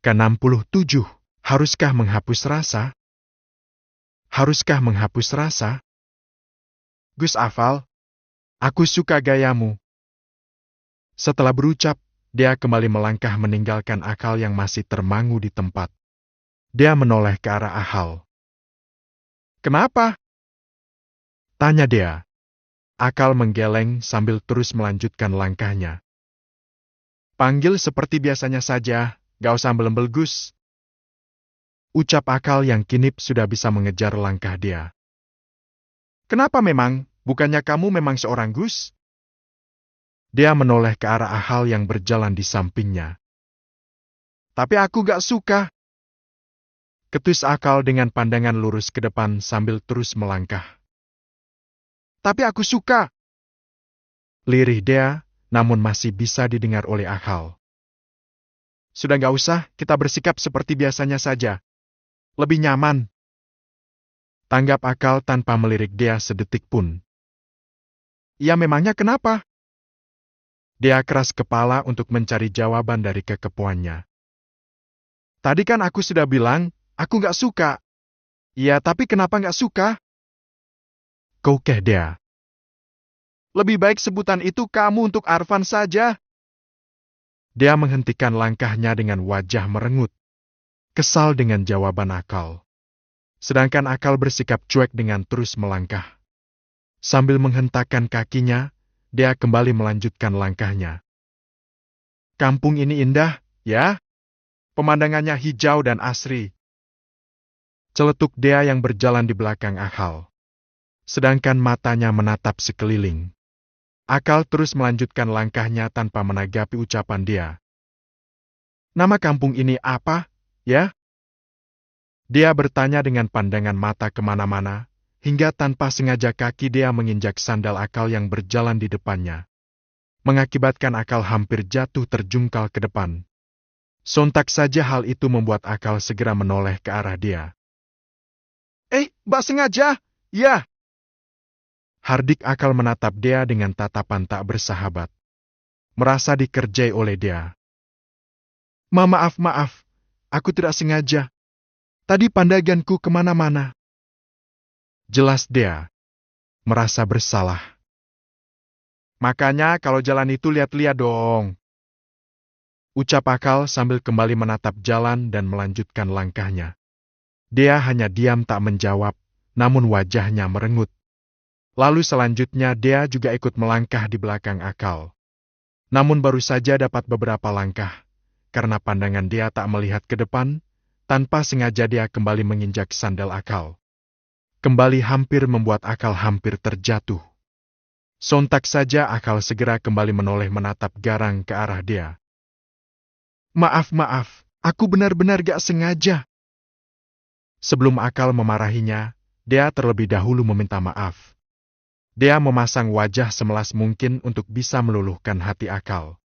Ke-67. Haruskah menghapus rasa? Haruskah menghapus rasa? Gus Afal, aku suka gayamu. Setelah berucap, dia kembali melangkah meninggalkan Akal yang masih termangu di tempat. Dia menoleh ke arah Ahal. Kenapa? Tanya dia. Akal menggeleng sambil terus melanjutkan langkahnya. Panggil seperti biasanya saja, gak usah belembel Gus. Ucap Akal yang kini sudah bisa mengejar langkah dia. Kenapa memang? Bukannya kamu memang seorang Gus? Dia menoleh ke arah Ahal yang berjalan di sampingnya. Tapi aku gak suka. Ketus Akal dengan pandangan lurus ke depan sambil terus melangkah. Tapi aku suka. Lirih dia, namun masih bisa didengar oleh Akal. Sudah gak usah, kita bersikap seperti biasanya saja. Lebih nyaman. Tanggap Akal tanpa melirik dia sedetik pun. Ya memangnya kenapa? Dia keras kepala untuk mencari jawaban dari kekepoannya. Tadi kan aku sudah bilang, aku gak suka. Iya, tapi kenapa gak suka? Kokeh dia. Lebih baik sebutan itu kamu untuk Arfan saja. Dia menghentikan langkahnya dengan wajah merengut. Kesal dengan jawaban Akal. Sedangkan Akal bersikap cuek dengan terus melangkah. Sambil menghentakkan kakinya, dia kembali melanjutkan langkahnya. Kampung ini indah, ya? Pemandangannya hijau dan asri. Celetuk dia yang berjalan di belakang Akal. Sedangkan matanya menatap sekeliling. Akal terus melanjutkan langkahnya tanpa menanggapi ucapan dia. Nama kampung ini apa, ya? Dia bertanya dengan pandangan mata kemana-mana, hingga tanpa sengaja kaki dia menginjak sandal Akal yang berjalan di depannya. Mengakibatkan Akal hampir jatuh terjungkal ke depan. Sontak saja hal itu membuat Akal segera menoleh ke arah dia. Mbak sengaja? Ya. Hardik Akal menatap dia dengan tatapan tak bersahabat. Merasa dikerjai oleh dia. Maaf, aku tidak sengaja. Tadi pandanganku kemana-mana. Jelas dia. Merasa bersalah. Makanya kalau jalan itu lihat-lihat dong. Ucap Akal sambil kembali menatap jalan dan melanjutkan langkahnya. Dia hanya diam tak menjawab, namun wajahnya merengut. Lalu selanjutnya dia juga ikut melangkah di belakang Akal. Namun baru saja dapat beberapa langkah, karena pandangan dia tak melihat ke depan, tanpa sengaja dia kembali menginjak sandal Akal. Kembali hampir membuat Akal hampir terjatuh. Sontak saja Akal segera kembali menoleh menatap garang ke arah dia. Maaf, aku benar-benar gak sengaja. Sebelum Akal memarahinya, dia terlebih dahulu meminta maaf. Dia memasang wajah semelas mungkin untuk bisa meluluhkan hati Akal.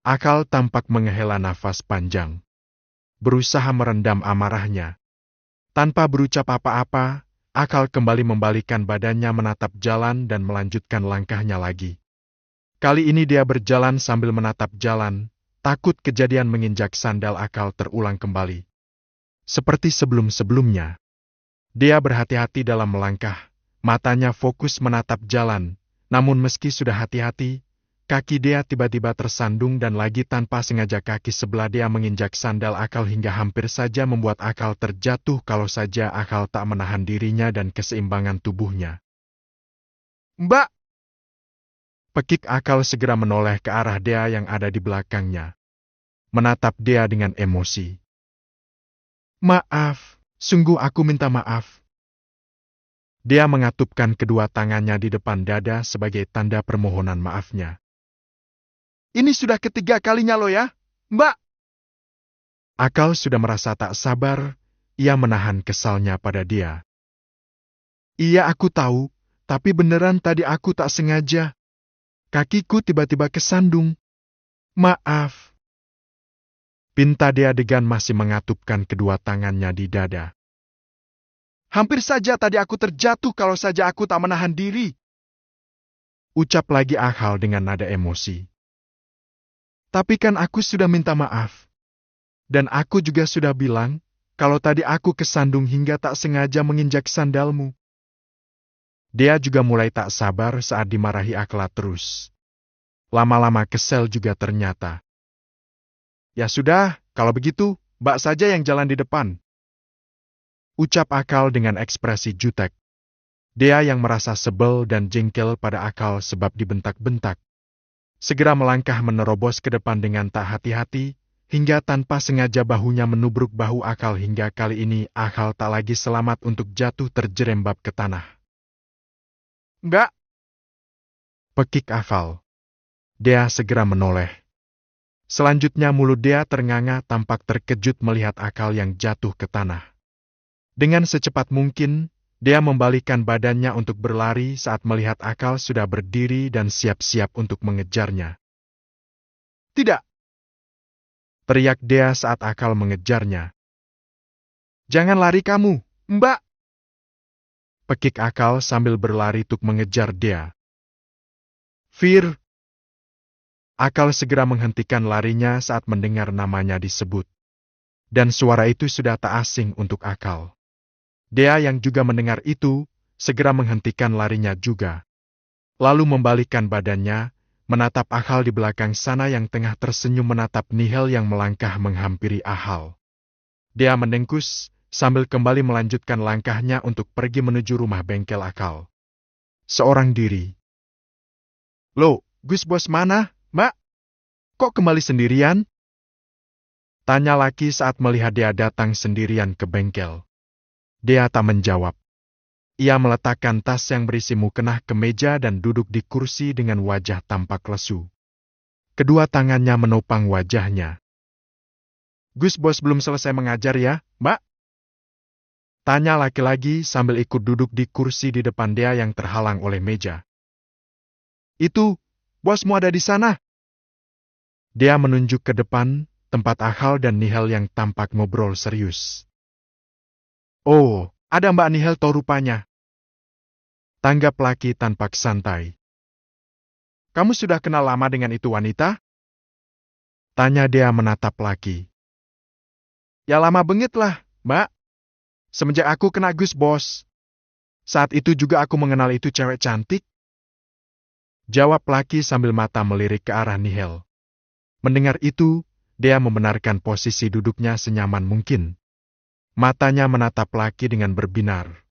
Akal tampak menghela nafas panjang. Berusaha merendam amarahnya. Tanpa berucap apa-apa, Akal kembali membalikkan badannya menatap jalan dan melanjutkan langkahnya lagi. Kali ini dia berjalan sambil menatap jalan, takut kejadian menginjak sandal Akal terulang kembali. Seperti sebelum-sebelumnya. Dia berhati-hati dalam melangkah, matanya fokus menatap jalan, namun meski sudah hati-hati, kaki dia tiba-tiba tersandung dan lagi tanpa sengaja kaki sebelah dia menginjak sandal Akal hingga hampir saja membuat Akal terjatuh kalau saja Akal tak menahan dirinya dan keseimbangan tubuhnya. Mbak! Pekik Akal segera menoleh ke arah dia yang ada di belakangnya. Menatap dia dengan emosi. Maaf, sungguh aku minta maaf. Dia mengatupkan kedua tangannya di depan dada sebagai tanda permohonan maafnya. Ini sudah ketiga kalinya loh ya, Mbak. Akal sudah merasa tak sabar, ia menahan kesalnya pada dia. Iya aku tahu, tapi beneran tadi aku tak sengaja. Kakiku tiba-tiba kesandung. Maaf. Pinta dia degan masih mengatupkan kedua tangannya di dada. Hampir saja tadi aku terjatuh kalau saja aku tak menahan diri. Ucap lagi Akal dengan nada emosi. Tapi kan aku sudah minta maaf. Dan aku juga sudah bilang, kalau tadi aku kesandung hingga tak sengaja menginjak sandalmu. Dia juga mulai tak sabar saat dimarahi Akla terus. Lama-lama kesel juga ternyata. Ya sudah, kalau begitu, Mbak saja yang jalan di depan. Ucap Akal dengan ekspresi jutek. Dia yang merasa sebel dan jengkel pada Akal sebab dibentak-bentak. Segera melangkah menerobos ke depan dengan tak hati-hati, hingga tanpa sengaja bahunya menubruk bahu Akal hingga kali ini Akal tak lagi selamat untuk jatuh terjerembab ke tanah. Enggak! Pekik Akal. Dia segera menoleh. Selanjutnya mulut dia ternganga tampak terkejut melihat Akal yang jatuh ke tanah. Dengan secepat mungkin, dia membalikkan badannya untuk berlari saat melihat Akal sudah berdiri dan siap-siap untuk mengejarnya. Tidak! Teriak dia saat Akal mengejarnya. Jangan lari kamu, Mbak! Pekik Akal sambil berlari untuk mengejar dia. Fir! Akal segera menghentikan larinya saat mendengar namanya disebut. Dan suara itu sudah tak asing untuk Akal. Dia yang juga mendengar itu, segera menghentikan larinya juga. Lalu membalikkan badannya, menatap Akal di belakang sana yang tengah tersenyum menatap Nihil yang melangkah menghampiri Akal. Dia mendengkus, sambil kembali melanjutkan langkahnya untuk pergi menuju rumah bengkel Akal. Seorang diri. Loh, Gus Bos mana, Mbak? Kok kembali sendirian? Tanya laki saat melihat dia datang sendirian ke bengkel. Dia tak menjawab. Ia meletakkan tas yang berisi mukena ke meja dan duduk di kursi dengan wajah tampak lesu. Kedua tangannya menopang wajahnya. Gus Bos belum selesai mengajar ya, Mbak? Tanya laki-laki sambil ikut duduk di kursi di depan dia yang terhalang oleh meja. Itu, bosmu ada di sana. Dia menunjuk ke depan, tempat Akal dan Nihil yang tampak ngobrol serius. Oh, ada Mbak Nihil toh rupanya. Tanggap laki tanpa santai. Kamu sudah kenal lama dengan itu wanita? Tanya dia menatap laki. Ya lama banget lah, Mbak. Semenjak aku kena Gus Bos. Saat itu juga aku mengenal itu cewek cantik. Jawab laki sambil mata melirik ke arah Nihil. Mendengar itu, dia membenarkan posisi duduknya senyaman mungkin. Matanya menatap laki dengan berbinar.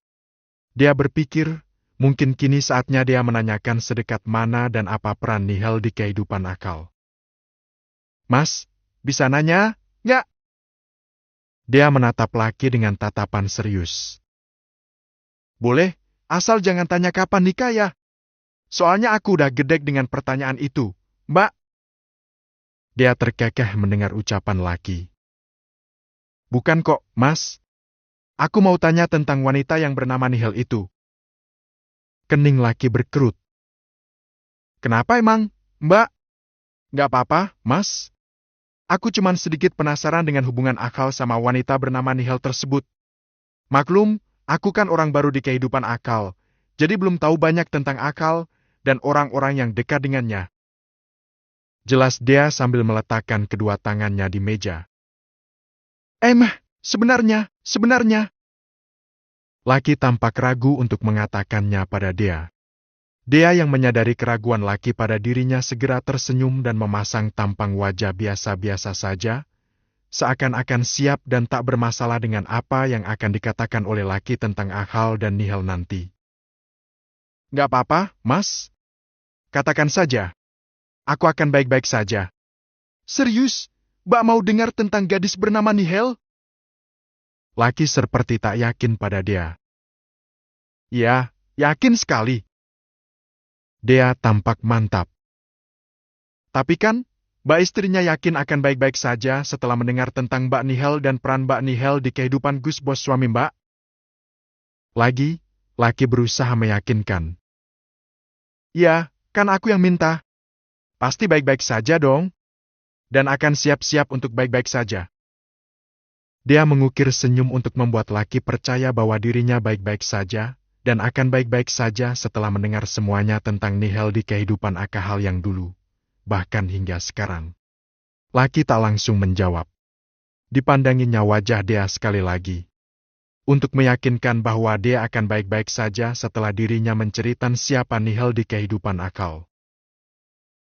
Dia berpikir, mungkin kini saatnya dia menanyakan sedekat mana dan apa peran Nihil di kehidupan Akal. Mas, bisa nanya, nggak? Dia menatap laki dengan tatapan serius. Boleh, asal jangan tanya kapan nikah ya. Soalnya aku udah gedek dengan pertanyaan itu, Mbak. Dia terkekeh mendengar ucapan laki. Bukan kok, Mas. Aku mau tanya tentang wanita yang bernama Nihil itu. Kening laki berkerut. Kenapa emang, Mbak? Nggak apa-apa, Mas. Aku cuman sedikit penasaran dengan hubungan Akal sama wanita bernama Nihil tersebut. Maklum, aku kan orang baru di kehidupan Akal, jadi belum tahu banyak tentang Akal dan orang-orang yang dekat dengannya. Jelas dia sambil meletakkan kedua tangannya di meja. Sebenarnya. Laki tampak ragu untuk mengatakannya pada dia. Dia yang menyadari keraguan laki pada dirinya segera tersenyum dan memasang tampang wajah biasa-biasa saja, seakan-akan siap dan tak bermasalah dengan apa yang akan dikatakan oleh laki tentang Akal dan Nihil nanti. Gak apa-apa, Mas. Katakan saja. Aku akan baik-baik saja. Serius? Mbak mau dengar tentang gadis bernama Nihil? Laki seperti tak yakin pada dia. Ya, yakin sekali. Dia tampak mantap. Tapi kan, Mbak istrinya yakin akan baik-baik saja setelah mendengar tentang Mbak Nihil dan peran Mbak Nihil di kehidupan Gus Bos suami Mbak. Laki berusaha meyakinkan. Ya, kan aku yang minta. Pasti baik-baik saja dong. Dan akan siap-siap untuk baik-baik saja. Dia mengukir senyum untuk membuat laki percaya bahwa dirinya baik-baik saja, dan akan baik-baik saja setelah mendengar semuanya tentang Nihil di kehidupan Akal yang dulu, bahkan hingga sekarang. Laki tak langsung menjawab. Dipandanginya wajah Dea sekali lagi. Untuk meyakinkan bahwa dia akan baik-baik saja setelah dirinya menceritakan siapa Nihil di kehidupan Akal.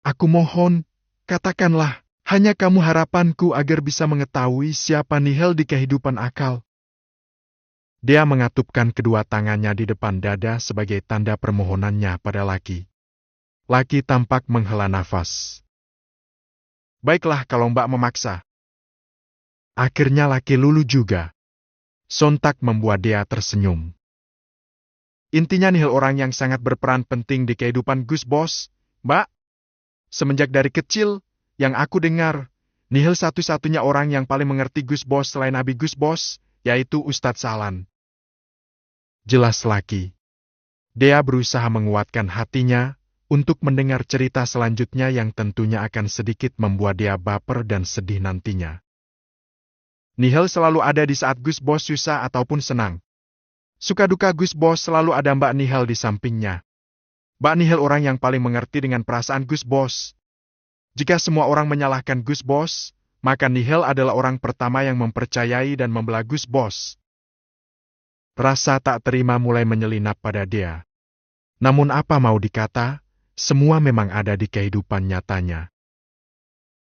Aku mohon, katakanlah, hanya kamu harapanku agar bisa mengetahui siapa Nihil di kehidupan Akal. Dia mengatupkan kedua tangannya di depan dada sebagai tanda permohonannya pada laki. Laki tampak menghela nafas. Baiklah kalau Mbak memaksa. Akhirnya laki lulu juga. Sontak membuat dia tersenyum. Intinya Nihil orang yang sangat berperan penting di kehidupan Gus Bos, Mbak. Semenjak dari kecil, yang aku dengar, Nihil satu-satunya orang yang paling mengerti Gus Bos selain Abi Gus Bos, yaitu Ustadz Salan. Jelas laki. Dia berusaha menguatkan hatinya untuk mendengar cerita selanjutnya yang tentunya akan sedikit membuat dia baper dan sedih nantinya. Nihil selalu ada di saat Gus Bos susah ataupun senang. Suka duka Gus Bos selalu ada Mbak Nihil di sampingnya. Mbak Nihil orang yang paling mengerti dengan perasaan Gus Bos. Jika semua orang menyalahkan Gus Bos, maka Nihil adalah orang pertama yang mempercayai dan membela Gus Bos. Rasa tak terima mulai menyelinap pada dia. Namun apa mau dikata, semua memang ada di kehidupan nyatanya.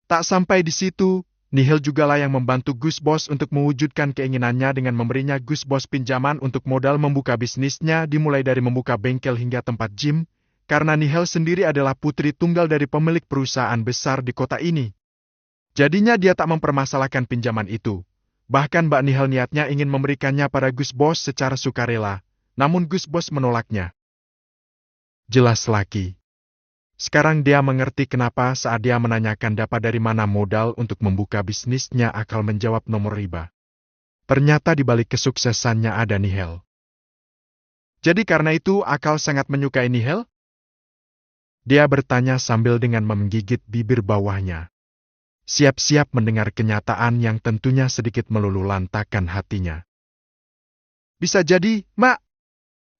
Tak sampai di situ, Nihil jugalah yang membantu Gus Bos untuk mewujudkan keinginannya dengan memberinya Gus Bos pinjaman untuk modal membuka bisnisnya dimulai dari membuka bengkel hingga tempat gym, karena Nihil sendiri adalah putri tunggal dari pemilik perusahaan besar di kota ini. Jadinya dia tak mempermasalahkan pinjaman itu. Bahkan Mbak Nihil niatnya ingin memberikannya pada Gus Bos secara sukarela, namun Gus Bos menolaknya. Jelas laki. Sekarang dia mengerti kenapa saat dia menanyakan dapat dari mana modal untuk membuka bisnisnya Akal menjawab nomor riba. Ternyata di balik kesuksesannya ada Nihil. Jadi karena itu Akal sangat menyukai Nihil? Dia bertanya sambil dengan menggigit bibir bawahnya. Siap-siap mendengar kenyataan yang tentunya sedikit meluluhlantakkan hatinya. Bisa jadi, Mak.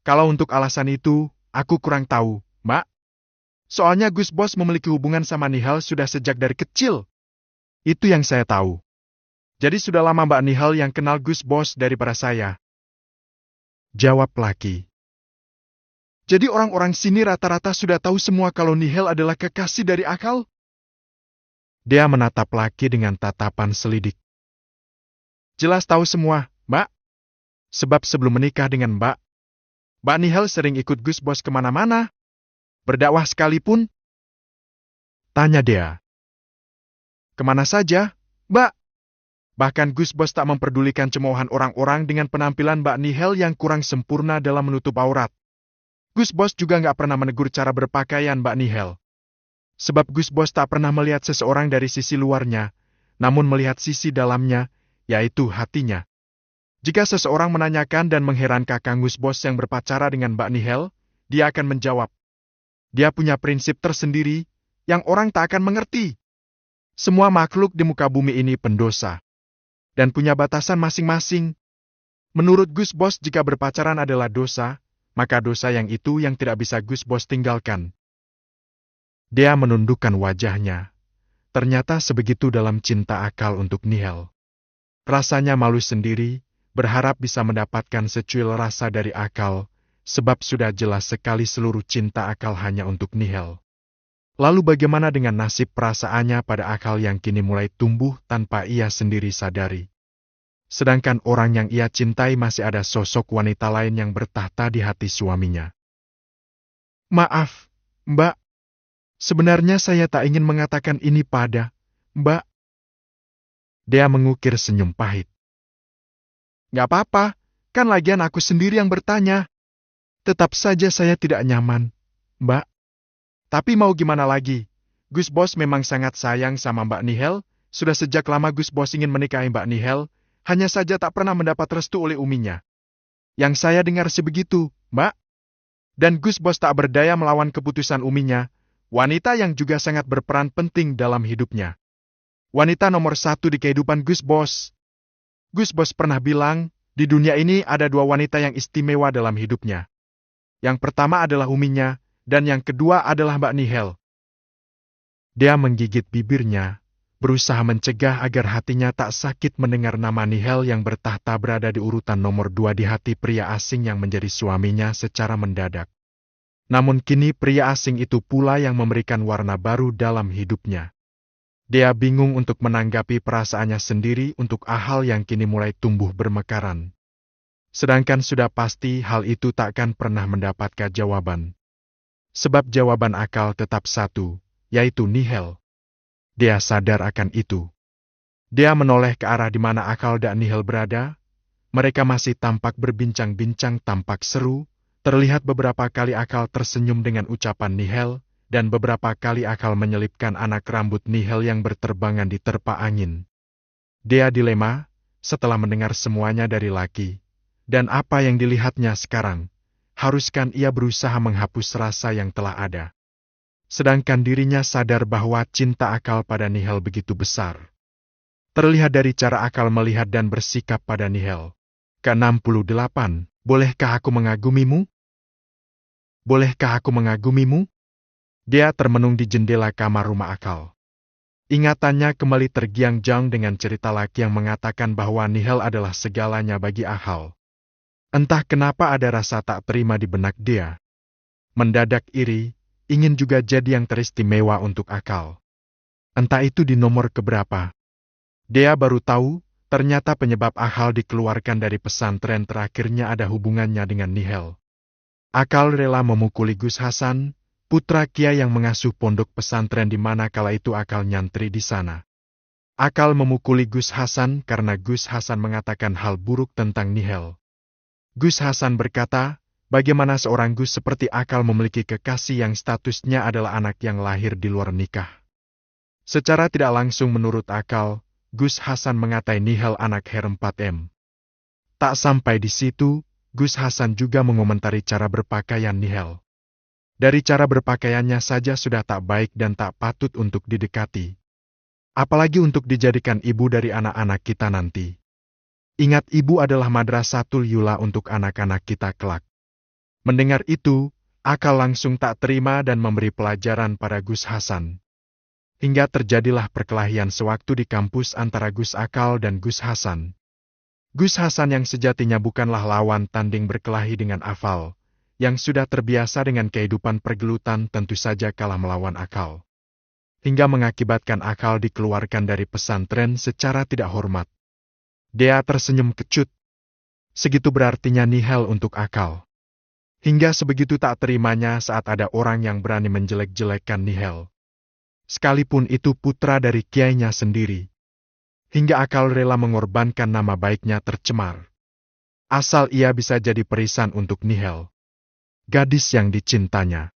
Kalau untuk alasan itu, aku kurang tahu, Mak. Soalnya Gus Bos memiliki hubungan sama Nihil sudah sejak dari kecil. Itu yang saya tahu. Jadi sudah lama Mbak Nihil yang kenal Gus Bos daripada saya. Jawab laki. Jadi orang-orang sini rata-rata sudah tahu semua kalau Nihil adalah kekasih dari Akal? Dia menatap laki dengan tatapan selidik. Jelas tahu semua, Mbak. Sebab sebelum menikah dengan Mbak Nihil sering ikut Gus Bos kemana-mana. Berdakwah sekalipun? Tanya dia. Kemana saja, Mbak? Bahkan Gus Bos tak memperdulikan cemoohan orang-orang dengan penampilan Mbak Nihil yang kurang sempurna dalam menutup aurat. Gus Bos juga nggak pernah menegur cara berpakaian Mbak Nihil. Sebab Gus Bos tak pernah melihat seseorang dari sisi luarnya, namun melihat sisi dalamnya, yaitu hatinya. Jika seseorang menanyakan dan mengherankan Kang Gus Bos yang berpacara dengan Mbak Nihil, dia akan menjawab. Dia punya prinsip tersendiri yang orang tak akan mengerti. Semua makhluk di muka bumi ini pendosa dan punya batasan masing-masing. Menurut Gus Bos jika berpacaran adalah dosa, maka dosa yang itu yang tidak bisa Gus Bos tinggalkan. Dia menundukkan wajahnya. Ternyata sebegitu dalam cinta Akal untuk Nihil. Rasanya malu sendiri, berharap bisa mendapatkan secuil rasa dari Akal, sebab sudah jelas sekali seluruh cinta Akal hanya untuk Nihil. Lalu bagaimana dengan nasib perasaannya pada Akal yang kini mulai tumbuh tanpa ia sendiri sadari? Sedangkan orang yang ia cintai masih ada sosok wanita lain yang bertahta di hati suaminya. Maaf, Mbak. Sebenarnya saya tak ingin mengatakan ini pada Mbak. Dia mengukir senyum pahit. Gak apa-apa, kan lagian aku sendiri yang bertanya. Tetap saja saya tidak nyaman, Mbak. Tapi mau gimana lagi? Gus Bos memang sangat sayang sama Mbak Nihil. Sudah sejak lama Gus Bos ingin menikahi Mbak Nihil, hanya saja tak pernah mendapat restu oleh uminya. Yang saya dengar sebegitu, Mbak. Dan Gus Bos tak berdaya melawan keputusan uminya, wanita yang juga sangat berperan penting dalam hidupnya. Wanita nomor satu di kehidupan Gus Bos. Gus Bos pernah bilang, di dunia ini ada dua wanita yang istimewa dalam hidupnya. Yang pertama adalah uminya, dan yang kedua adalah Mbak Nihil. Dia menggigit bibirnya, berusaha mencegah agar hatinya tak sakit mendengar nama Nihel yang bertahta berada di urutan nomor 2 di hati pria asing yang menjadi suaminya secara mendadak. Namun kini pria asing itu pula yang memberikan warna baru dalam hidupnya. Dia bingung untuk menanggapi perasaannya sendiri untuk hal yang kini mulai tumbuh bermekaran. Sedangkan sudah pasti hal itu takkan pernah mendapatkan jawaban. Sebab jawaban akal tetap satu, yaitu Nihel. Dia sadar akan itu. Dia menoleh ke arah di mana akal dan Nihel berada. Mereka masih tampak berbincang-bincang tampak seru. Terlihat beberapa kali akal tersenyum dengan ucapan Nihel, dan beberapa kali akal menyelipkan anak rambut Nihel yang berterbangan di terpa angin. Dia dilema, setelah mendengar semuanya dari laki. Dan apa yang dilihatnya sekarang, haruskah ia berusaha menghapus rasa yang telah ada? Sedangkan dirinya sadar bahwa cinta akal pada Nihel begitu besar. Terlihat dari cara akal melihat dan bersikap pada Nihel. Ke-68, bolehkah aku mengagumimu? Bolehkah aku mengagumimu? Dia termenung di jendela kamar rumah akal. Ingatannya kembali tergiang-giang dengan cerita laki yang mengatakan bahwa Nihel adalah segalanya bagi akal. Entah kenapa ada rasa tak terima di benak dia. Mendadak iri, ingin juga jadi yang teristimewa untuk akal. Entah itu di nomor keberapa. Dia baru tahu, ternyata penyebab akal dikeluarkan dari pesantren terakhirnya ada hubungannya dengan Nihel. Akal rela memukuli Gus Hasan, putra kiai yang mengasuh pondok pesantren di mana kala itu akal nyantri di sana. Akal memukuli Gus Hasan karena Gus Hasan mengatakan hal buruk tentang Nihel. Gus Hasan berkata, bagaimana seorang Gus seperti akal memiliki kekasih yang statusnya adalah anak yang lahir di luar nikah. Secara tidak langsung menurut akal, Gus Hasan mengatai Nihel anak Her 4M. Tak sampai di situ, Gus Hasan juga mengomentari cara berpakaian Nihel. Dari cara berpakaiannya saja sudah tak baik dan tak patut untuk didekati. Apalagi untuk dijadikan ibu dari anak-anak kita nanti. Ingat, ibu adalah madrasatul yula untuk anak-anak kita kelak. Mendengar itu, akal langsung tak terima dan memberi pelajaran pada Gus Hasan. Hingga terjadilah perkelahian sewaktu di kampus antara Gus Akal dan Gus Hasan. Gus Hasan yang sejatinya bukanlah lawan tanding berkelahi dengan Afal, yang sudah terbiasa dengan kehidupan pergelutan tentu saja kalah melawan akal. Hingga mengakibatkan akal dikeluarkan dari pesantren secara tidak hormat. Dia tersenyum kecut. Segitu berartinya Nihel untuk akal. Hingga sebegitu tak terimanya saat ada orang yang berani menjelek-jelekkan Nihel. Sekalipun itu putra dari kiainya sendiri. Hingga akal rela mengorbankan nama baiknya tercemar. Asal ia bisa jadi perisan untuk Nihel. Gadis yang dicintanya.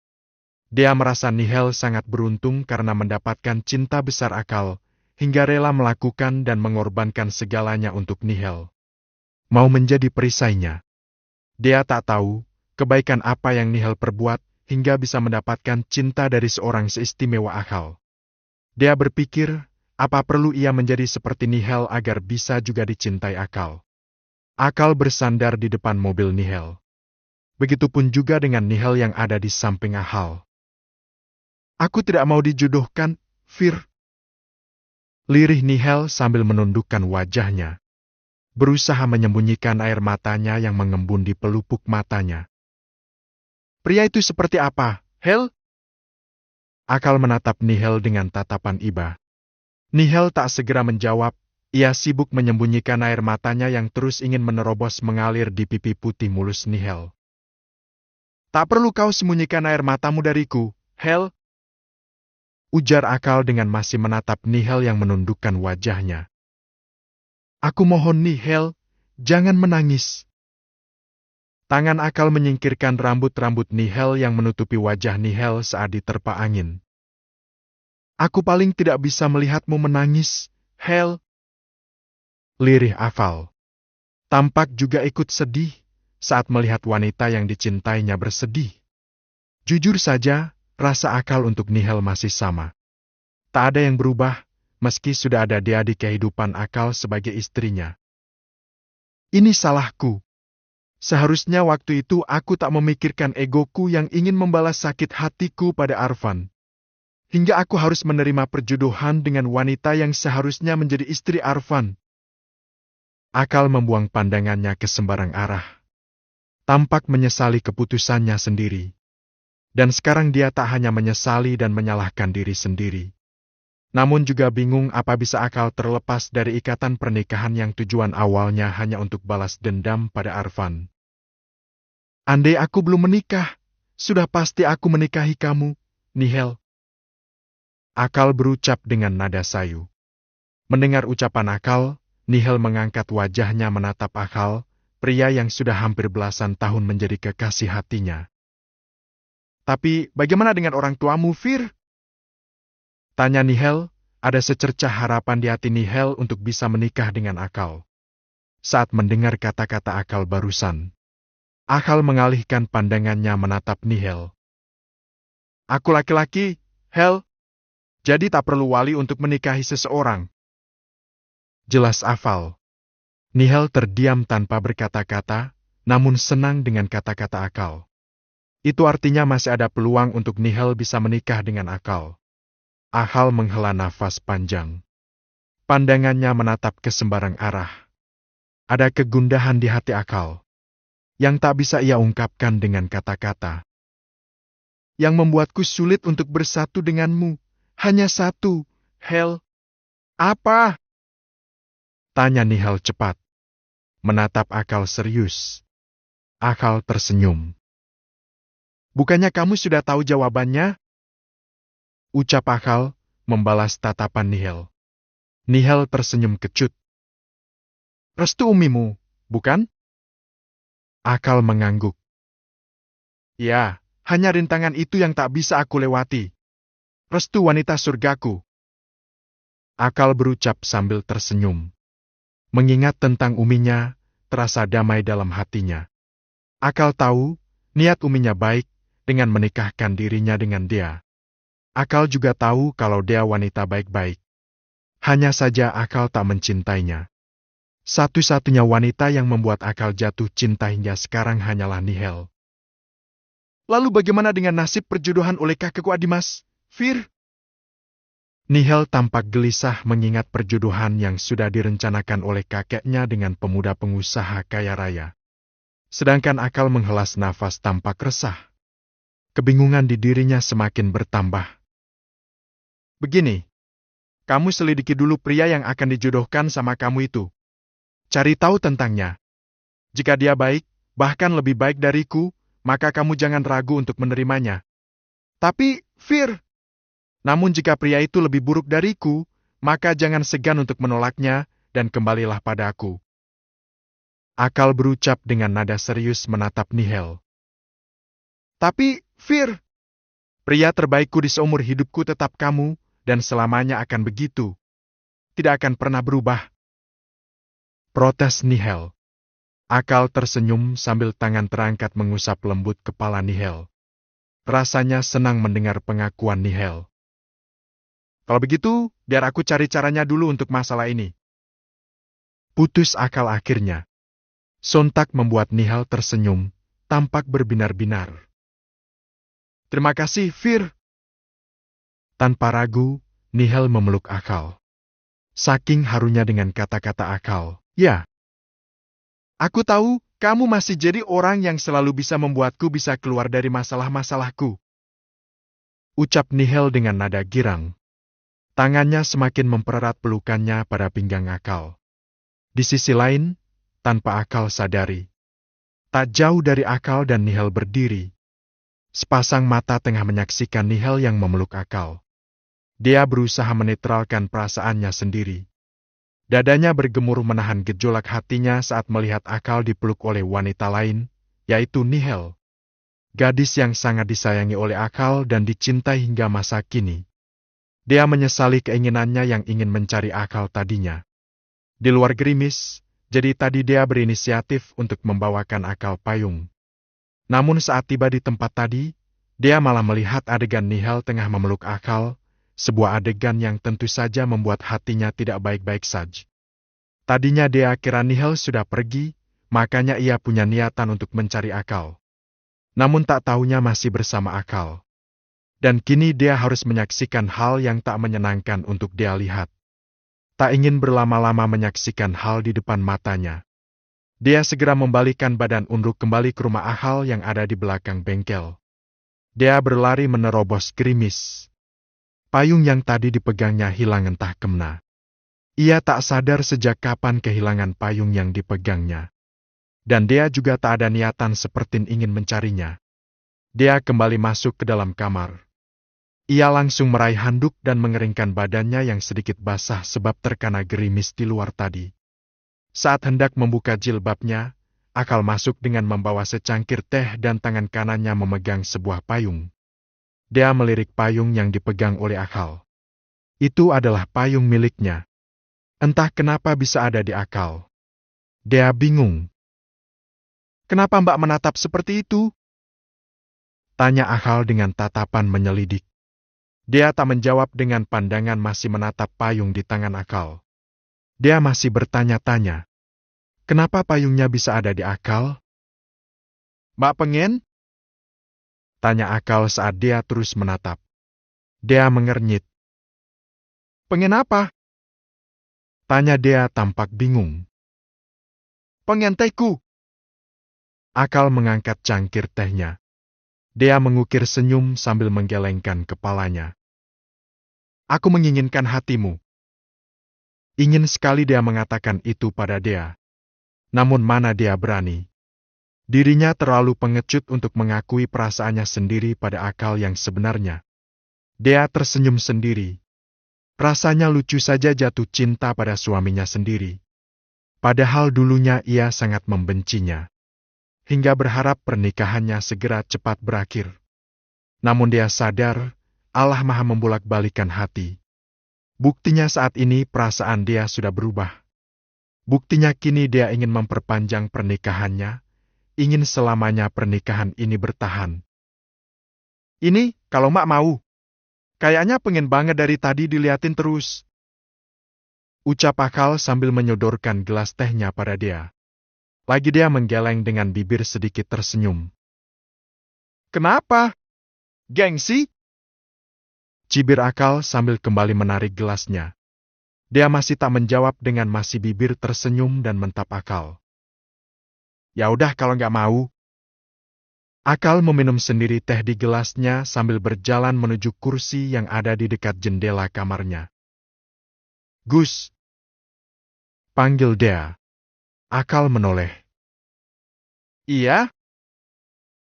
Dia merasa Nihel sangat beruntung karena mendapatkan cinta besar akal, hingga rela melakukan dan mengorbankan segalanya untuk Nihel. Mau menjadi perisainya. Dia tak tahu, kebaikan apa yang Nihel perbuat, hingga bisa mendapatkan cinta dari seorang seistimewa akal. Dia berpikir, apa perlu ia menjadi seperti Nihel agar bisa juga dicintai akal. Akal bersandar di depan mobil Nihel. Begitupun juga dengan Nihel yang ada di samping akal. Aku tidak mau dijodohkan, Fir. Lirih Nihel sambil menundukkan wajahnya. Berusaha menyembunyikan air matanya yang mengembun di pelupuk matanya. Pria itu seperti apa, Hel? Akal menatap Nihel dengan tatapan iba. Nihel tak segera menjawab, ia sibuk menyembunyikan air matanya yang terus ingin menerobos mengalir di pipi putih mulus Nihel. Tak perlu kau sembunyikan air matamu dariku, Hel. Ujar akal dengan masih menatap Nihel yang menundukkan wajahnya. Aku mohon Nihel, jangan menangis. Tangan akal menyingkirkan rambut-rambut Nihel yang menutupi wajah Nihel saat diterpa angin. Aku paling tidak bisa melihatmu menangis, Hel. Lirih Afal. Tampak juga ikut sedih saat melihat wanita yang dicintainya bersedih. Jujur saja, rasa akal untuk Nihel masih sama. Tak ada yang berubah, meski sudah ada dia di kehidupan akal sebagai istrinya. Ini salahku. Seharusnya waktu itu aku tak memikirkan egoku yang ingin membalas sakit hatiku pada Arfan. hingga aku harus menerima perjodohan dengan wanita yang seharusnya menjadi istri Arfan. Akal membuang pandangannya ke sembarang arah. Tampak menyesali keputusannya sendiri. Dan sekarang dia tak hanya menyesali dan menyalahkan diri sendiri. Namun juga bingung apa bisa Akal terlepas dari ikatan pernikahan yang tujuan awalnya hanya untuk balas dendam pada Arfan. Andai aku belum menikah, sudah pasti aku menikahi kamu, Nihel. Akal berucap dengan nada sayu. Mendengar ucapan Akal, Nihel mengangkat wajahnya menatap Akal, pria yang sudah hampir belasan tahun menjadi kekasih hatinya. Tapi bagaimana dengan orang tuamu, Fir? Tanya Nihel, ada secercah harapan di hati Nihel untuk bisa menikah dengan Akal. Saat mendengar kata-kata Akal barusan, Akal mengalihkan pandangannya menatap Nihel. Aku laki-laki, Hel, jadi tak perlu wali untuk menikahi seseorang. Jelas Afal. Nihel terdiam tanpa berkata-kata, namun senang dengan kata-kata Akal. Itu artinya masih ada peluang untuk Nihel bisa menikah dengan Akal. Akal menghela nafas panjang. Pandangannya menatap ke sembarang arah. Ada kegundahan di hati Akal, yang tak bisa ia ungkapkan dengan kata-kata. Yang membuatku sulit untuk bersatu denganmu, hanya satu, Hel. Apa? Tanya Nihel cepat. Menatap Akal serius. Akal tersenyum. Bukannya kamu sudah tahu jawabannya? Ucap Akal, membalas tatapan Nihel. Nihel tersenyum kecut. Restu umimu, bukan? Akal mengangguk. Ya, hanya rintangan itu yang tak bisa aku lewati. Restu wanita surgaku. Akal berucap sambil tersenyum. Mengingat tentang uminya, terasa damai dalam hatinya. Akal tahu, niat uminya baik dengan menikahkan dirinya dengan dia. Akal juga tahu kalau dia wanita baik-baik. Hanya saja Akal tak mencintainya. Satu-satunya wanita yang membuat Akal jatuh cinta hingga sekarang hanyalah Nihel. Lalu bagaimana dengan nasib perjodohan oleh kakekku Adimas, Fir? Nihel tampak gelisah mengingat perjodohan yang sudah direncanakan oleh kakeknya dengan pemuda pengusaha kaya raya. Sedangkan Akal menghelas nafas tampak resah. Kebingungan di dirinya semakin bertambah. Begini, kamu selidiki dulu pria yang akan dijodohkan sama kamu itu. Cari tahu tentangnya. Jika dia baik, bahkan lebih baik dariku, maka kamu jangan ragu untuk menerimanya. Tapi, Fir, namun jika pria itu lebih buruk dariku, maka jangan segan untuk menolaknya, dan kembalilah padaku. Akal berucap dengan nada serius menatap Nihel. Tapi, Fir, pria terbaikku di seumur hidupku tetap kamu, dan selamanya akan begitu. Tidak akan pernah berubah. Protes Nihel. Akal tersenyum sambil tangan terangkat mengusap lembut kepala Nihel. Rasanya senang mendengar pengakuan Nihel. Kalau begitu, biar aku cari caranya dulu untuk masalah ini. Putus Akal akhirnya. Sontak membuat Nihel tersenyum, tampak berbinar-binar. Terima kasih, Fir. Tanpa ragu, Nihel memeluk Akal. Saking harunya dengan kata-kata Akal. Ya. Aku tahu, kamu masih jadi orang yang selalu bisa membuatku bisa keluar dari masalah-masalahku. Ucap Nihel dengan nada girang. Tangannya semakin mempererat pelukannya pada pinggang Akal. Di sisi lain, tanpa Akal sadari, tak jauh dari Akal dan Nihel berdiri. Sepasang mata tengah menyaksikan Nihel yang memeluk Akal. Dia berusaha menetralkan perasaannya sendiri. Dadanya bergemur menahan gejolak hatinya saat melihat Akal dipeluk oleh wanita lain, yaitu Nihel. Gadis yang sangat disayangi oleh Akal dan dicintai hingga masa kini. Dia menyesali keinginannya yang ingin mencari Akal tadinya. Di luar gerimis, jadi tadi dia berinisiatif untuk membawakan Akal payung. Namun saat tiba di tempat tadi, dia malah melihat adegan Nihel tengah memeluk Akal, sebuah adegan yang tentu saja membuat hatinya tidak baik-baik saja. Tadinya dia kira Nihel sudah pergi, makanya ia punya niatan untuk mencari Akal. Namun tak tahunya masih bersama Akal. Dan kini dia harus menyaksikan hal yang tak menyenangkan untuk dia lihat. Tak ingin berlama-lama menyaksikan hal di depan matanya. Dia segera membalikkan badan untuk kembali ke rumah Ahal yang ada di belakang bengkel. Dia berlari menerobos gerimis. Payung yang tadi dipegangnya hilang entah kemana. Ia tak sadar sejak kapan kehilangan payung yang dipegangnya. Dan dia juga tak ada niatan seperti ingin mencarinya. Dia kembali masuk ke dalam kamar. Ia langsung meraih handuk dan mengeringkan badannya yang sedikit basah sebab terkena gerimis di luar tadi. Saat hendak membuka jilbabnya, Akal masuk dengan membawa secangkir teh dan tangan kanannya memegang sebuah payung. Dia melirik payung yang dipegang oleh Akal. Itu adalah payung miliknya. Entah kenapa bisa ada di Akal. Dia bingung. "Kenapa Mbak menatap seperti itu?" tanya Akal dengan tatapan menyelidik. Dia tak menjawab dengan pandangan masih menatap payung di tangan Akal. Dia masih bertanya-tanya. Kenapa payungnya bisa ada di Akal? "Mbak pengen?" tanya Akal saat dia terus menatap. Dia mengernyit. "Pengen apa?" tanya dia tampak bingung. "Pengen tehku." Akal mengangkat cangkir tehnya. Dia mengukir senyum sambil menggelengkan kepalanya. "Aku menginginkan hatimu." Ingin sekali dia mengatakan itu pada dia. Namun mana dia berani. Dirinya terlalu pengecut untuk mengakui perasaannya sendiri pada Akal yang sebenarnya. Dia tersenyum sendiri. Rasanya lucu saja jatuh cinta pada suaminya sendiri. Padahal dulunya ia sangat membencinya. Hingga berharap pernikahannya segera cepat berakhir. Namun dia sadar, Allah Maha membolak-balikan hati. Buktinya saat ini perasaan dia sudah berubah. Buktinya kini dia ingin memperpanjang pernikahannya, ingin selamanya pernikahan ini bertahan. "Ini, kalau Mak mau. Kayaknya pengen banget dari tadi diliatin terus." Ucap Akal sambil menyodorkan gelas tehnya pada dia. Lagi dia menggeleng dengan bibir sedikit tersenyum. "Kenapa? Gengsi?" cibir Akal sambil kembali menarik gelasnya. Dia masih tak menjawab dengan masih bibir tersenyum dan mentap Akal. "Ya udah kalau nggak mau." Akal meminum sendiri teh di gelasnya sambil berjalan menuju kursi yang ada di dekat jendela kamarnya. "Gus!" panggil dia. Akal menoleh. "Iya?"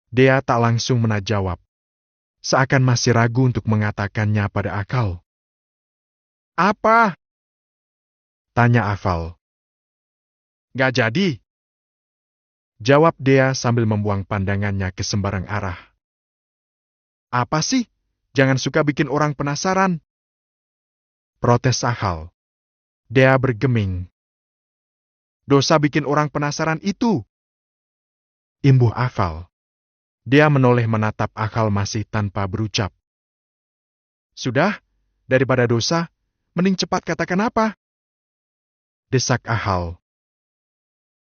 Dia tak langsung menjawab. Seakan masih ragu untuk mengatakannya pada Akal. "Apa?" tanya Akal. "Nggak jadi." jawab dia sambil membuang pandangannya ke sembarang arah. "Apa sih? Jangan suka bikin orang penasaran." protes Akal. Dia bergeming. "Dosa bikin orang penasaran itu." imbuh Akal. Dia menoleh menatap Akal masih tanpa berucap. "Sudah, daripada dosa, mending cepat katakan apa?" desak Akal.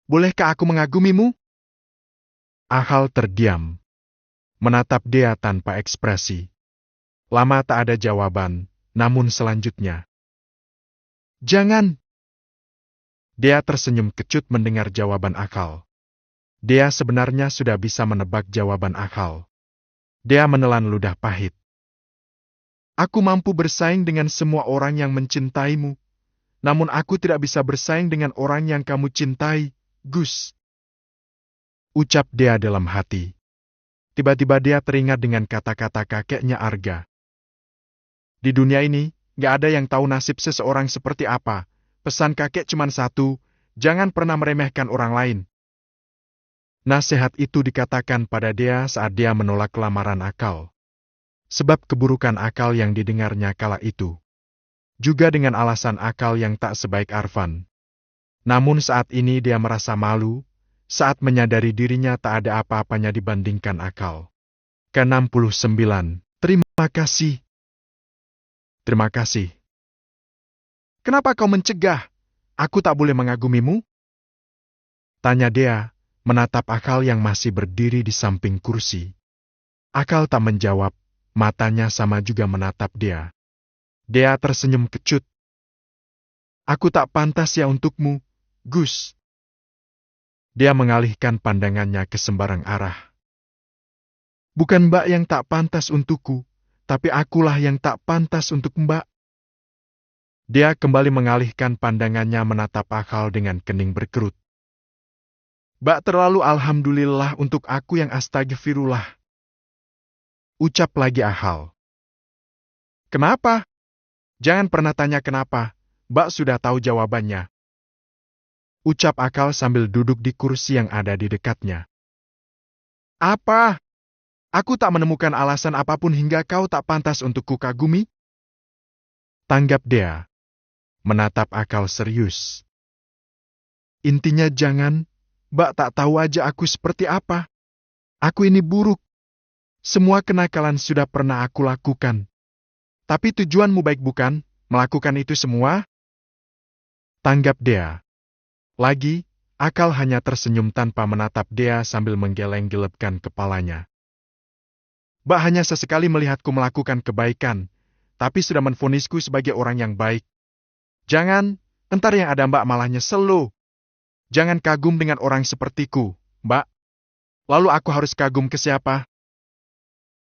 "Bolehkah aku mengagumimu?" Akal terdiam. Menatap dia tanpa ekspresi. Lama tak ada jawaban, namun selanjutnya. "Jangan." Dia tersenyum kecut mendengar jawaban Akal. Dia sebenarnya sudah bisa menebak jawaban Akal. Dia menelan ludah pahit. "Aku mampu bersaing dengan semua orang yang mencintaimu, namun aku tidak bisa bersaing dengan orang yang kamu cintai, Gus." ucap dia dalam hati. Tiba-tiba dia teringat dengan kata-kata kakeknya Arga. "Di dunia ini, gak ada yang tahu nasib seseorang seperti apa. Pesan kakek cuma satu, jangan pernah meremehkan orang lain." Nasihat itu dikatakan pada dia saat dia menolak lamaran Akal. Sebab keburukan Akal yang didengarnya kala itu. Juga dengan alasan Akal yang tak sebaik Arfan. Namun saat ini dia merasa malu, saat menyadari dirinya tak ada apa-apanya dibandingkan Akal. Ke-69. Terima kasih. Terima kasih. "Kenapa kau mencegah? Aku tak boleh mengagumimu?" tanya dia, menatap Akal yang masih berdiri di samping kursi. Akal tak menjawab, matanya sama juga menatap dia. Dia tersenyum kecut. Aku tak pantas ya untukmu, Gus. Dia mengalihkan pandangannya ke sembarang arah. Bukan Mbak yang tak pantas untukku, tapi akulah yang tak pantas untuk Mbak. Dia kembali mengalihkan pandangannya menatap Akal dengan kening berkerut. Mbak terlalu alhamdulillah untuk aku yang astagfirullah. Ucap lagi Akal. Kenapa? Jangan pernah tanya kenapa, Mbak sudah tahu jawabannya. Ucap Akal sambil duduk di kursi yang ada di dekatnya. Apa? Aku tak menemukan alasan apapun hingga kau tak pantas untuk kukagumi? Tanggap dia. Menatap Akal serius. Intinya jangan, Mbak tak tahu aja aku seperti apa. Aku ini buruk. Semua kenakalan sudah pernah aku lakukan. Tapi tujuanmu baik bukan, melakukan itu semua? Tanggap dia. Lagi, Akal hanya tersenyum tanpa menatap dia sambil menggeleng-gelepkan kepalanya. Mbak hanya sesekali melihatku melakukan kebaikan, tapi sudah menvonisku sebagai orang yang baik. Jangan, entar yang ada Mbak malah nyesel loh. Jangan kagum dengan orang sepertiku, Mbak. Lalu aku harus kagum ke siapa?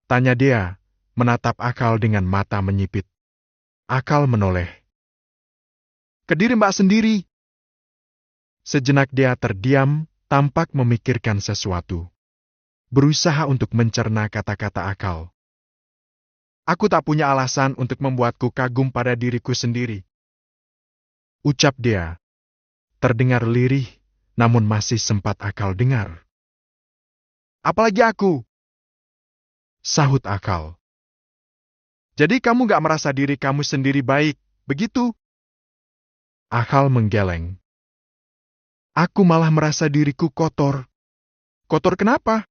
Tanya dia, menatap Akal dengan mata menyipit. Akal menoleh. Ke diri Mbak sendiri. Sejenak dia terdiam, tampak memikirkan sesuatu. Berusaha untuk mencerna kata-kata Akal. Aku tak punya alasan untuk membuatku kagum pada diriku sendiri. Ucap dia. Terdengar lirih, namun masih sempat Akal dengar. Apalagi aku? Sahut Akal. Jadi kamu gak merasa diri kamu sendiri baik, begitu? Akal menggeleng. Aku malah merasa diriku kotor. Kotor kenapa?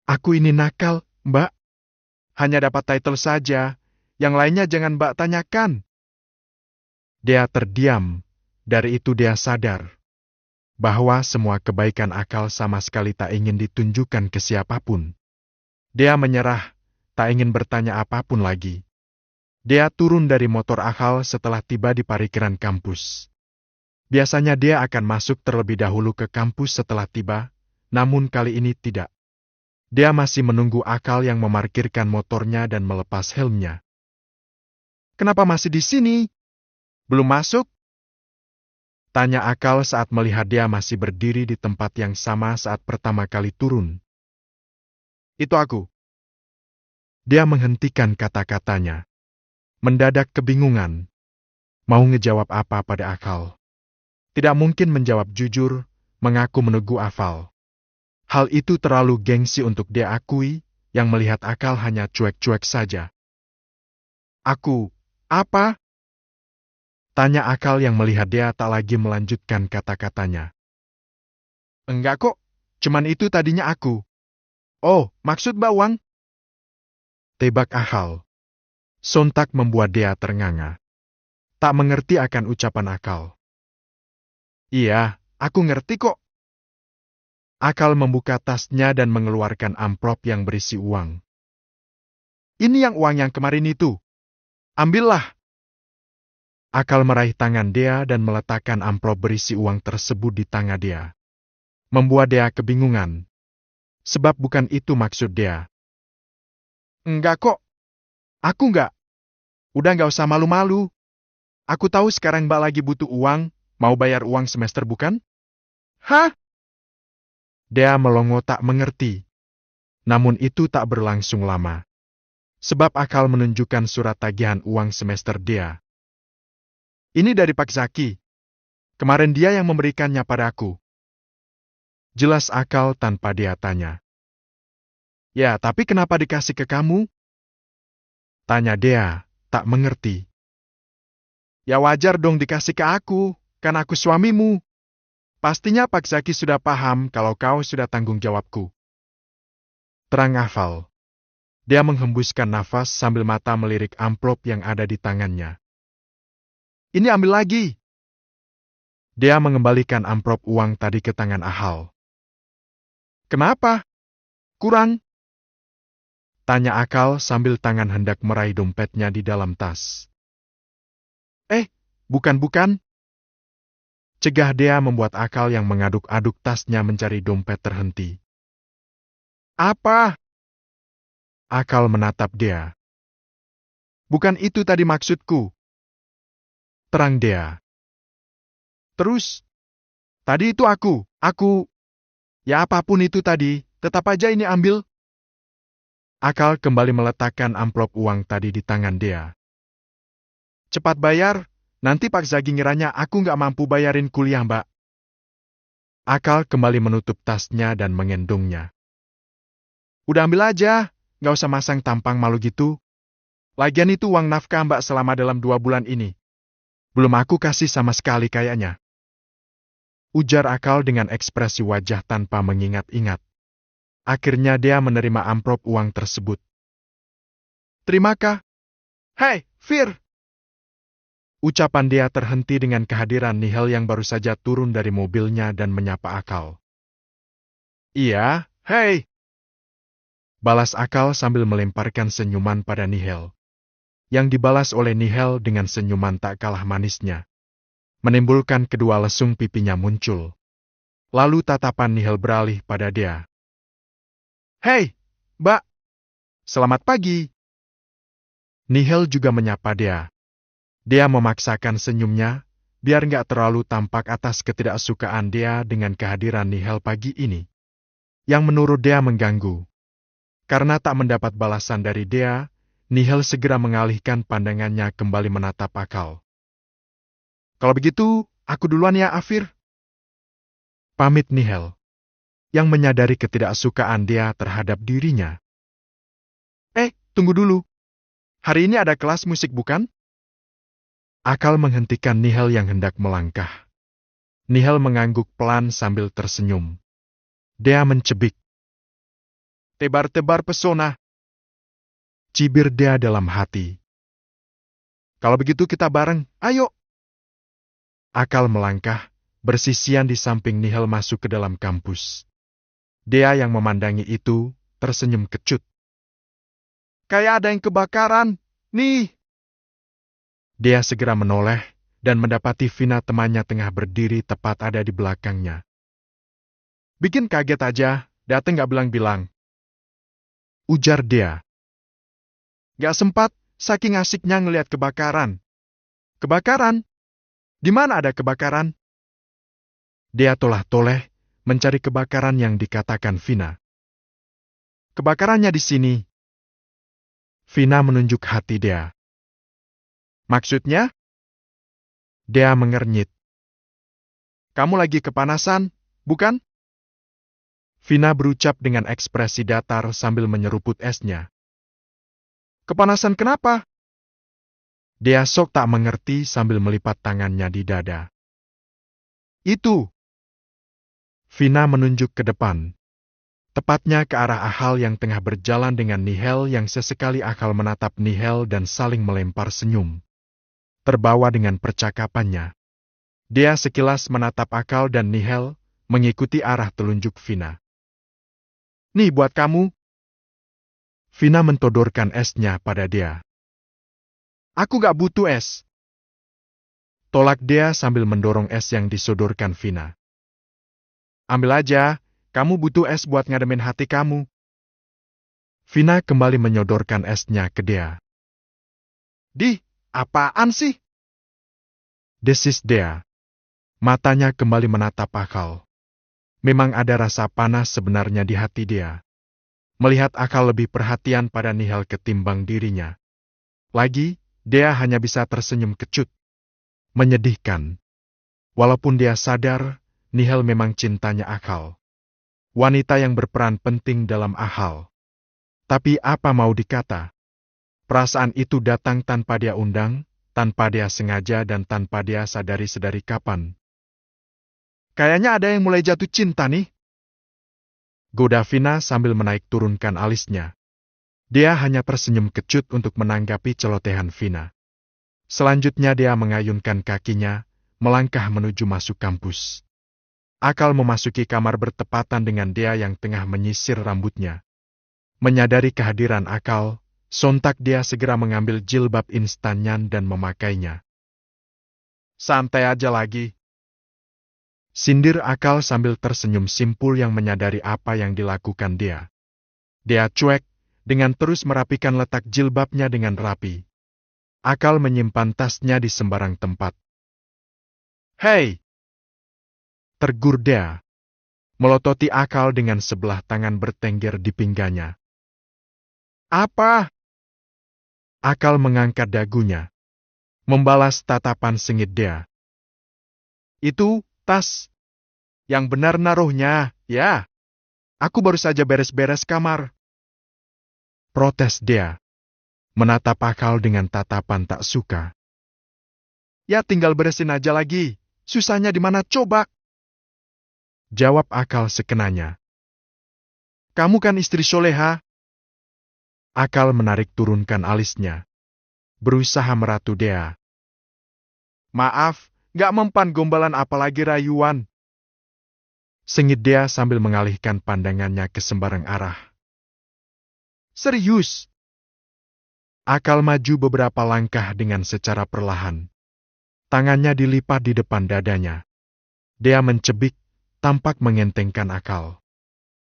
Aku ini nakal, Mbak. Hanya dapat title saja, yang lainnya jangan Mbak tanyakan. Dia terdiam, dari itu dia sadar bahwa semua kebaikan Akal sama sekali tak ingin ditunjukkan ke siapapun. Dia menyerah, tak ingin bertanya apapun lagi. Dia turun dari motor Akal setelah tiba di parkiran kampus. Biasanya dia akan masuk terlebih dahulu ke kampus setelah tiba, namun kali ini tidak. Dia masih menunggu Akal yang memarkirkan motornya dan melepas helmnya. Kenapa masih di sini? Belum masuk? Tanya Akal saat melihat dia masih berdiri di tempat yang sama saat pertama kali turun. Itu aku. Dia menghentikan kata-katanya. Mendadak kebingungan. Mau ngejawab apa pada Akal? Tidak mungkin menjawab jujur, mengaku menunggu Akal. Hal itu terlalu gengsi untuk dia akui, yang melihat Akal hanya cuek-cuek saja. Aku, apa? Tanya Akal yang melihat dia tak lagi melanjutkan kata-katanya. Enggak kok, cuman itu tadinya aku. Oh, maksud bawang? Tebak Akal. Sontak membuat dia ternganga. Tak mengerti akan ucapan Akal. Iya, aku ngerti kok. Akal membuka tasnya dan mengeluarkan amplop yang berisi uang. Ini uang yang kemarin itu. Ambillah. Akal meraih tangan dia dan meletakkan amplop berisi uang tersebut di tangan dia. Membuat dia kebingungan. Sebab bukan itu maksud dia. Enggak kok. Aku enggak. Udah enggak usah malu-malu. Aku tahu sekarang Mbak lagi butuh uang, mau bayar uang semester bukan? Hah? Dia melongo tak mengerti. Namun itu tak berlangsung lama. Sebab Akal menunjukkan surat tagihan uang semester dia. Ini dari Pak Zaki. Kemarin dia yang memberikannya padaku. Jelas Akal tanpa dia tanya. Ya, tapi kenapa dikasih ke kamu? Tanya dia, tak mengerti. Ya wajar dong dikasih ke aku, kan aku suamimu. Pastinya Pak Zaki sudah paham kalau kau sudah tanggung jawabku. Terang hafal. Dia menghembuskan nafas sambil mata melirik amplop yang ada di tangannya. Ini ambil lagi. Dia mengembalikan amplop uang tadi ke tangan Ahal. Kenapa? Kurang? Tanya Akal sambil tangan hendak meraih dompetnya di dalam tas. Bukan. Cegah Dea membuat Akal yang mengaduk-aduk tasnya mencari dompet terhenti. Apa? Akal menatap Dea. Bukan itu tadi maksudku. Terang Dea. Terus? Tadi itu aku. Ya apapun itu tadi, tetap aja ini ambil. Akal kembali meletakkan amplop uang tadi di tangan Dea. Cepat bayar, nanti Pak Zagi ngiranya aku nggak mampu bayarin kuliah Mbak. Akal kembali menutup tasnya dan mengendongnya. Udah ambil aja, nggak usah masang tampang malu gitu. Lagian itu uang nafkah Mbak selama dalam 2 bulan ini. Belum aku kasih sama sekali kayaknya. Ujar Akal dengan ekspresi wajah tanpa mengingat-ingat. Akhirnya dia menerima amplop uang tersebut. Terima kasih. Hei, Fir! Ucapan dia terhenti dengan kehadiran Nihal yang baru saja turun dari mobilnya dan menyapa Akal. Iya, hei! Balas Akal sambil melemparkan senyuman pada Nihal. Yang dibalas oleh Nihal dengan senyuman tak kalah manisnya. Menimbulkan kedua lesung pipinya muncul. Lalu tatapan Nihal beralih pada dia. Hei, Mbak! Selamat pagi! Nihal juga menyapa dia. Dia memaksakan senyumnya, biar nggak terlalu tampak atas ketidaksukaan dia dengan kehadiran Nihal pagi ini. Yang menurut dia mengganggu. Karena tak mendapat balasan dari dia, Nihal segera mengalihkan pandangannya kembali menatap Akal. Kalau begitu, aku duluan ya, Afir. Pamit Nihal. Yang menyadari ketidaksukaan dia terhadap dirinya. Tunggu dulu. Hari ini ada kelas musik bukan? Akal menghentikan Nihal yang hendak melangkah. Nihal mengangguk pelan sambil tersenyum. Dia mencebik. Tebar-tebar pesona. Cibir dia dalam hati. Kalau begitu kita bareng, ayo. Akal melangkah, bersisian di samping Nihal masuk ke dalam kampus. Dia yang memandangi itu, tersenyum kecut. Kayak ada yang kebakaran, nih. Dia segera menoleh, dan mendapati Vina temannya tengah berdiri tepat ada di belakangnya. Bikin kaget aja, dateng gak bilang-bilang. Ujar dia. Gak sempat, saking asiknya ngeliat kebakaran. Kebakaran? Di mana ada kebakaran? Dia tolah-toleh, mencari kebakaran yang dikatakan Vina. Kebakarannya di sini. Vina menunjuk hati dia. Maksudnya? Dia mengernyit. Kamu lagi kepanasan, bukan? Vina berucap dengan ekspresi datar sambil menyeruput esnya. Kepanasan kenapa? Dia sok tak mengerti sambil melipat tangannya di dada. Itu. Vina menunjuk ke depan. Tepatnya ke arah Akal yang tengah berjalan dengan Nihal yang sesekali Akal menatap Nihal dan saling melempar senyum. Terbawa dengan percakapannya. Dia sekilas menatap Akal dan Nihal, mengikuti arah telunjuk Vina. Nih buat kamu. Vina mentodorkan esnya pada dia. Aku gak butuh es. Tolak dia sambil mendorong es yang disodorkan Vina. Ambil aja. Kamu butuh es buat ngademin hati kamu. Vina kembali menyodorkan esnya ke dia. Di, apaan sih? Desis dia. Matanya kembali menatap Akal. Memang ada rasa panas sebenarnya di hati dia. Melihat Akal lebih perhatian pada Nihal ketimbang dirinya. Lagi, dia hanya bisa tersenyum kecut. Menyedihkan. Walaupun dia sadar, Nihal memang cintanya Akal. Wanita yang berperan penting dalam Akal. Tapi apa mau dikata? Perasaan itu datang tanpa dia undang, tanpa dia sengaja dan tanpa dia sadari sedari kapan. Kayaknya ada yang mulai jatuh cinta nih. Goda Vina sambil menaik turunkan alisnya. Dia hanya tersenyum kecut untuk menanggapi celotehan Vina. Selanjutnya dia mengayunkan kakinya, melangkah menuju masuk kampus. Akal memasuki kamar bertepatan dengan dia yang tengah menyisir rambutnya. Menyadari kehadiran Akal, sontak dia segera mengambil jilbab instannya dan memakainya. Santai aja lagi. Sindir Akal sambil tersenyum simpul yang menyadari apa yang dilakukan dia. Dia cuek, dengan terus merapikan letak jilbabnya dengan rapi. Akal menyimpan tasnya di sembarang tempat. Hei! Tergur dia. Melototi Akal dengan sebelah tangan bertengger di pinggangnya. Apa? Akal mengangkat dagunya. Membalas tatapan sengit dia. Itu, tas. Yang benar naruhnya, ya. Aku baru saja beres-beres kamar. Protes dia. Menatap Akal dengan tatapan tak suka. Ya tinggal beresin aja lagi. Susahnya di mana coba? Jawab Akal sekenanya. Kamu kan istri soleha? Akal menarik turunkan alisnya. Berusaha meratu dia. Maaf, gak mempan gombalan apalagi rayuan. Sengit dia sambil mengalihkan pandangannya ke sembarang arah. Serius? Akal maju beberapa langkah dengan secara perlahan. Tangannya dilipat di depan dadanya. Dia mencebik, tampak mengentengkan Akal.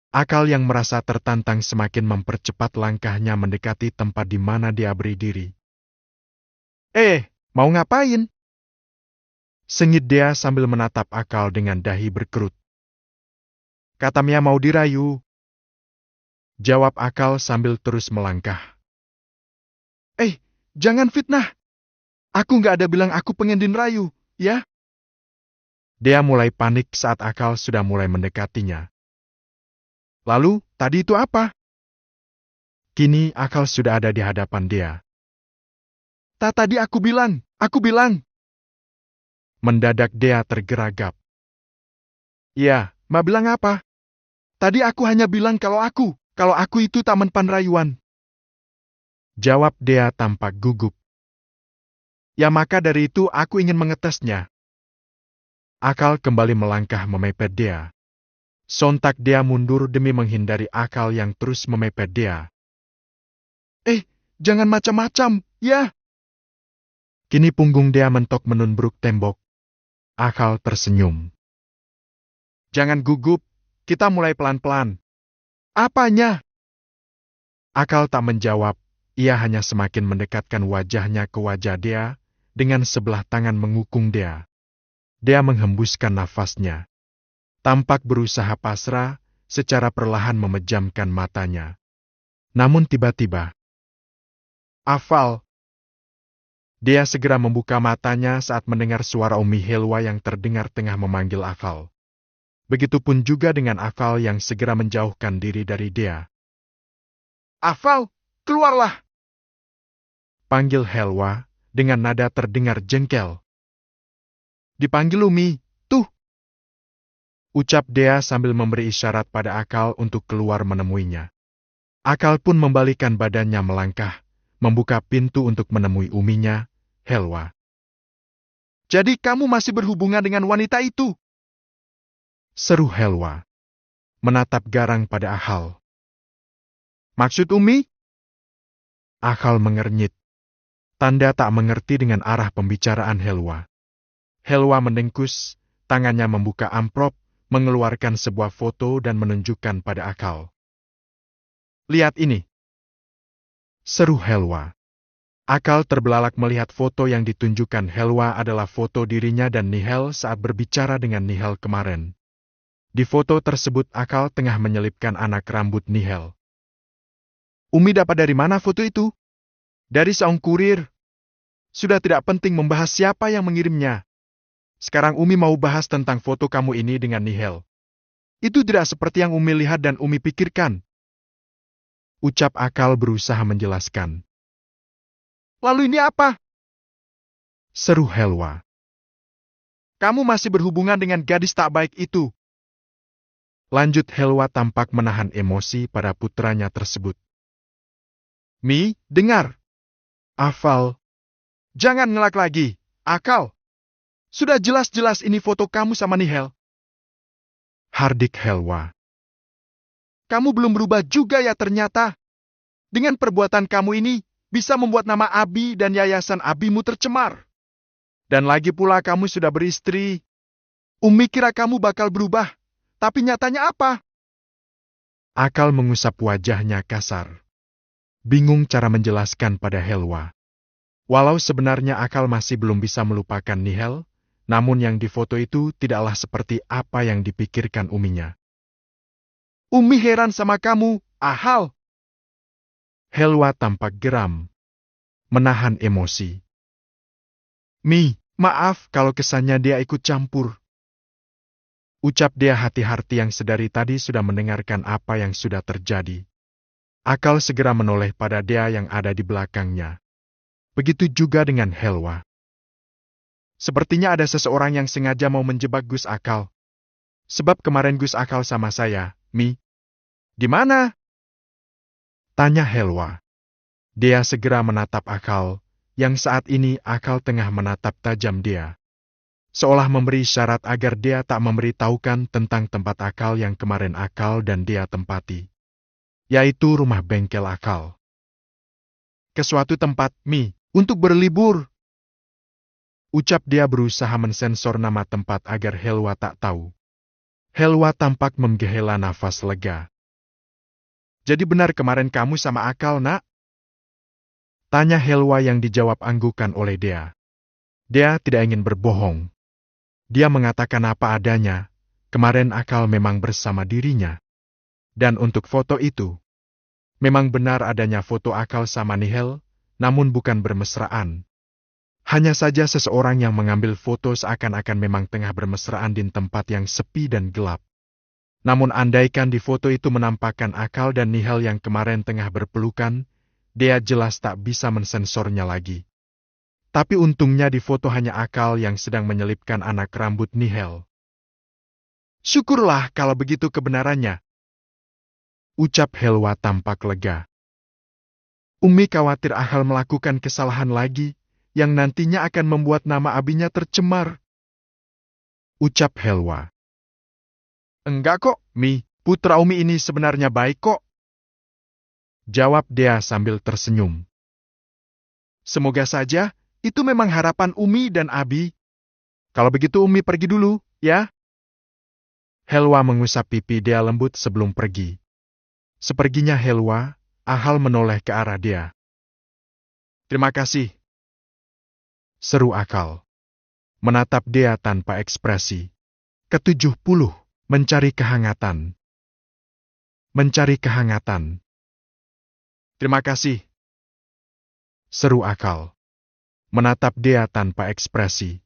Akal yang merasa tertantang semakin mempercepat langkahnya mendekati tempat di mana dia berdiri. Mau ngapain? Sengit dia sambil menatap Akal dengan dahi berkerut. Kata Mia mau dirayu. Jawab Akal sambil terus melangkah. Jangan fitnah. Aku nggak ada bilang aku pengen dirayu, ya? Dia mulai panik saat Akal sudah mulai mendekatinya. Lalu, tadi itu apa? Kini Akal sudah ada di hadapan dia. Tadi aku bilang. Mendadak dia tergeragap. Iya, Ma bilang apa? Tadi aku hanya bilang kalau aku itu tak mempan rayuan. Jawab dia tampak gugup. Ya maka dari itu aku ingin mengetesnya. Akal kembali melangkah memepet dia. Sontak dia mundur demi menghindari Akal yang terus memepet dia. Jangan macam-macam, ya. Kini punggung dia mentok menunduk tembok. Akal tersenyum. Jangan gugup, kita mulai pelan-pelan. Apanya? Akal tak menjawab, ia hanya semakin mendekatkan wajahnya ke wajah dia, dengan sebelah tangan mengukung dia. Dia menghembuskan nafasnya. Tampak berusaha pasrah, secara perlahan memejamkan matanya. Namun tiba-tiba, Afal. Dia segera membuka matanya saat mendengar suara Umi Helwa yang terdengar tengah memanggil Afal. Begitupun juga dengan Afal yang segera menjauhkan diri dari dia. Afal, keluarlah! Panggil Helwa dengan nada terdengar jengkel. Dipanggil Umi, tuh! Ucap dia sambil memberi isyarat pada Akal untuk keluar menemuinya. Akal pun membalikkan badannya melangkah, membuka pintu untuk menemui uminya, Helwa. Jadi kamu masih berhubungan dengan wanita itu? Seru Helwa. Menatap garang pada Akal. Maksud Umi? Akal mengernyit. Tanda tak mengerti dengan arah pembicaraan Helwa. Helwa mendengkus, tangannya membuka amplop, mengeluarkan sebuah foto dan menunjukkan pada Akal. Lihat ini. Seru Helwa. Akal terbelalak melihat foto yang ditunjukkan Helwa adalah foto dirinya dan Nihel saat berbicara dengan Nihel kemarin. Di foto tersebut Akal tengah menyelipkan anak rambut Nihel. Umi dapat dari mana foto itu? Dari seorang kurir. Sudah tidak penting membahas siapa yang mengirimnya. Sekarang Umi mau bahas tentang foto kamu ini dengan Nihel. Itu tidak seperti yang Umi lihat dan Umi pikirkan. Ucap Akal berusaha menjelaskan. Lalu ini apa? Seru Helwa. Kamu masih berhubungan dengan gadis tak baik itu. Lanjut Helwa tampak menahan emosi pada putranya tersebut. Mi, dengar. Afal. Jangan ngelak lagi, Akal. Sudah jelas-jelas ini foto kamu sama Nihel. Hardik Helwa. Kamu belum berubah juga ya ternyata. Dengan perbuatan kamu ini, bisa membuat nama Abi dan yayasan Abimu tercemar. Dan lagi pula kamu sudah beristri. Umi kira kamu bakal berubah, tapi nyatanya apa? Akal mengusap wajahnya kasar. Bingung cara menjelaskan pada Helwa. Walau sebenarnya Akal masih belum bisa melupakan Nihel, namun yang di foto itu tidaklah seperti apa yang dipikirkan Uminya. Umi heran sama kamu, Ahal. Helwa tampak geram, menahan emosi. Mi, maaf kalau kesannya dia ikut campur. Ucap dia hati-hati yang sedari tadi sudah mendengarkan apa yang sudah terjadi. Akal segera menoleh pada dia yang ada di belakangnya. Begitu juga dengan Helwa. Sepertinya ada seseorang yang sengaja mau menjebak Gus Akal. Sebab kemarin Gus Akal sama saya, Mi. Di mana? Tanya Helwa. Dia segera menatap Akal, yang saat ini Akal tengah menatap tajam dia. Seolah memberi syarat agar dia tak memberitahukan tentang tempat Akal yang kemarin Akal dan dia tempati. Yaitu rumah bengkel Akal. Ke suatu tempat, Mi, untuk berlibur. Ucap dia berusaha mensensor nama tempat agar Helwa tak tahu. Helwa tampak menggehela nafas lega. Jadi benar kemarin kamu sama Akal, nak? Tanya Helwa yang dijawab anggukan oleh dia. Dia tidak ingin berbohong. Dia mengatakan apa adanya, kemarin Akal memang bersama dirinya. Dan untuk foto itu, memang benar adanya foto Akal sama Nihel, namun bukan bermesraan. Hanya saja seseorang yang mengambil foto seakan-akan memang tengah bermesraan di tempat yang sepi dan gelap. Namun andaikan di foto itu menampakkan Akal dan Nihel yang kemarin tengah berpelukan, dia jelas tak bisa mensensornya lagi. Tapi untungnya di foto hanya Akal yang sedang menyelipkan anak rambut Nihel. Syukurlah kalau begitu kebenarannya. Ucap Helwa tampak lega. Umi khawatir Akal melakukan kesalahan lagi, yang nantinya akan membuat nama Abinya tercemar. Ucap Helwa. Enggak kok, Mi. Putra Umi ini sebenarnya baik kok. Jawab dia sambil tersenyum. Semoga saja, itu memang harapan Umi dan Abi. Kalau begitu Umi pergi dulu, ya? Helwa mengusap pipi dia lembut sebelum pergi. Seperginya Helwa, Ahal menoleh ke arah dia. Terima kasih. Seru Akal. Menatap dia tanpa ekspresi. Ke-70, mencari kehangatan. Mencari kehangatan. Terima kasih. Seru Akal. Menatap dia tanpa ekspresi.